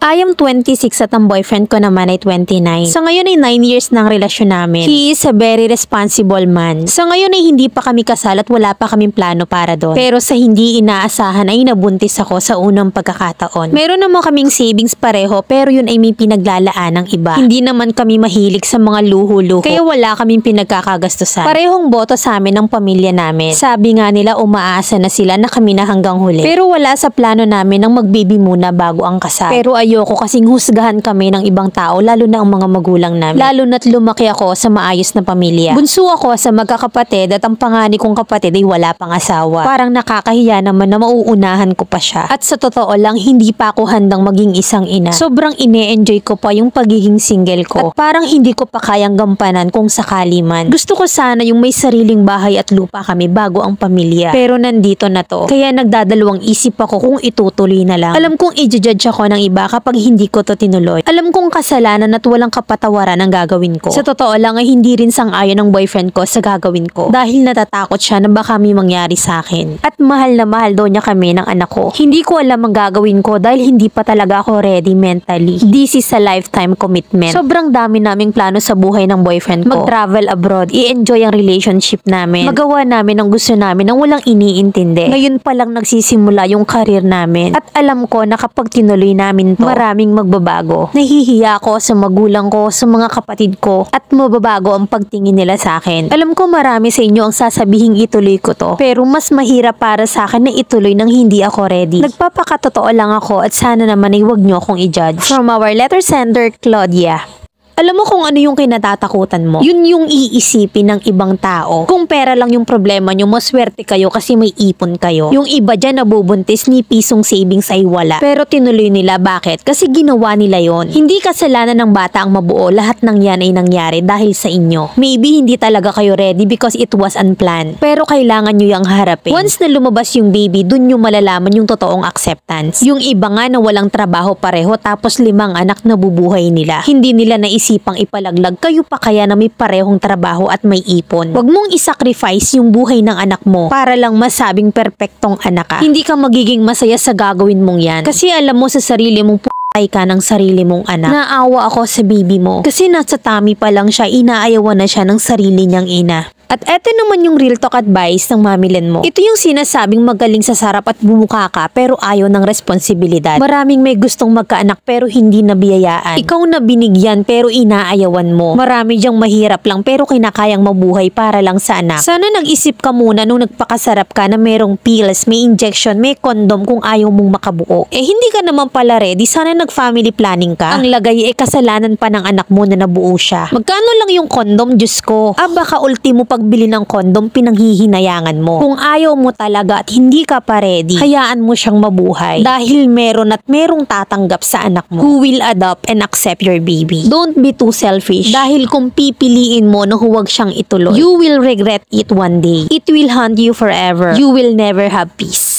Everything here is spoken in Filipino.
I am 26 at ang boyfriend ko naman ay 29. Sa ngayon ay 9 years ng relasyon namin. He is a very responsible man. Sa ngayon ay hindi pa kami kasal at wala pa kaming plano para doon. Pero sa hindi inaasahan ay nabuntis ako sa unang pagkakataon. Meron naman kaming savings pareho pero yun ay may pinaglalaan ng iba. Hindi naman kami mahilig sa mga luho-luho. Kaya wala kaming pinagkakagastusan. Parehong boto sa amin ng pamilya namin. Sabi nga nila umaasa na sila na kami na hanggang huli. Pero wala sa plano namin ng magbibi muna bago ang kasal. Pero ayoko kasing husgahan kami ng ibang tao lalo na ang mga magulang namin. Lalo na't lumaki ako sa maayos na pamilya. Bunso ako sa magkakapatid at ang pangani kong kapatid ay wala pang asawa. Parang nakakahiya naman na mauunahan ko pa siya. At sa totoo lang hindi pa ako handang maging isang ina. Sobrang ine-enjoy ko pa yung pagiging single ko. At parang hindi ko pa kayang gampanan kung sakali man. Gusto ko sana yung may sariling bahay at lupa kami bago ang pamilya. Pero nandito na to. Kaya nagdadalawang isip ako kung itutuloy na lang. Alam kong i-judge ako ng iba kapag hindi ko to tinuloy. Alam kong kasalanan at walang kapatawaran ang gagawin ko. Sa totoo lang ay hindi rin sang-ayon ng boyfriend ko sa gagawin ko. Dahil natatakot siya na baka may mangyari sa akin. At mahal na mahal daw niya kami ng anak ko. Hindi ko alam ang gagawin ko dahil hindi pa talaga ako ready mentally. This is a lifetime commitment. Sobrang dami naming plano sa buhay ng boyfriend ko. Mag-travel abroad, i-enjoy ang relationship namin. Magawa namin ang gusto namin nang walang iniintindi. Ngayon pa lang nagsisimula yung career namin. At alam ko na kapag tinuloy namin to, maraming magbabago. Nahihiya ako sa magulang ko, sa mga kapatid ko, at mababago ang pagtingin nila sa akin. Alam ko marami sa inyo ang sasabihing ituloy ko to, pero mas mahirap para sa akin na ituloy nang hindi ako ready. Nagpapakatotoo lang ako at sana naman ay wag nyo akong i-judge. From our letter sender, Claudia. Alam mo kung ano yung kinatatakutan mo? Yun yung iisipin ng ibang tao. Kung pera lang yung problema nyo, maswerte kayo kasi may ipon kayo. Yung iba dyan nabubuntis ni pisong savings ay wala. Pero tinuloy nila. Bakit? Kasi ginawa nila yon. Hindi kasalanan ng bata ang mabuo. Lahat ng yan ay nangyari dahil sa inyo. Maybe hindi talaga kayo ready because it was unplanned. Pero kailangan nyo yung harapin. Once na lumabas yung baby, dun nyo malalaman yung totoong acceptance. Yung iba nga na walang trabaho pareho tapos 5 anak na bubuhay nila. Hindi nila naisipang ipalaglag kayo pa kaya na may parehong trabaho at may ipon. Huwag mong isacrifice yung buhay ng anak mo para lang masabing perpektong anak ka. Hindi ka magiging masaya sa gagawin mong yan. Kasi alam mo sa sarili mong ay ka ng sarili mong anak. Naawa ako sa baby mo. Kasi nasa tummy pa lang siya, inaayawan na siya ng sarili niyang ina. At eto naman yung real talk advice ng mamilen mo. Ito yung sinasabing magaling sa sarap at bumuka ka pero ayaw ng responsibilidad. Maraming may gustong magkaanak pero hindi nabiyayaan. Ikaw na binigyan pero inaayawan mo. Marami diyang mahirap lang pero kinakayang mabuhay para lang sa anak. Sana nag-isip ka muna nung nagpakasarap ka na merong pills, may injection, may condom kung ayaw mong makabuo. Eh hindi ka naman pala ready, sana nag-family planning ka. Ang lagay kasalanan pa ng anak mo na nabuo siya. Magkano lang yung condom, Diyos ko? Baka ultimo pagbili ng condom pinanghihinayangan mo. Kung ayaw mo talaga at hindi ka pa ready, hayaan mo siyang mabuhay. Dahil meron at merong tatanggap sa anak mo who will adopt and accept your baby. Don't be too selfish. Dahil kung pipiliin mo na huwag siyang ituloy, you will regret it one day. It will haunt you forever. You will never have peace.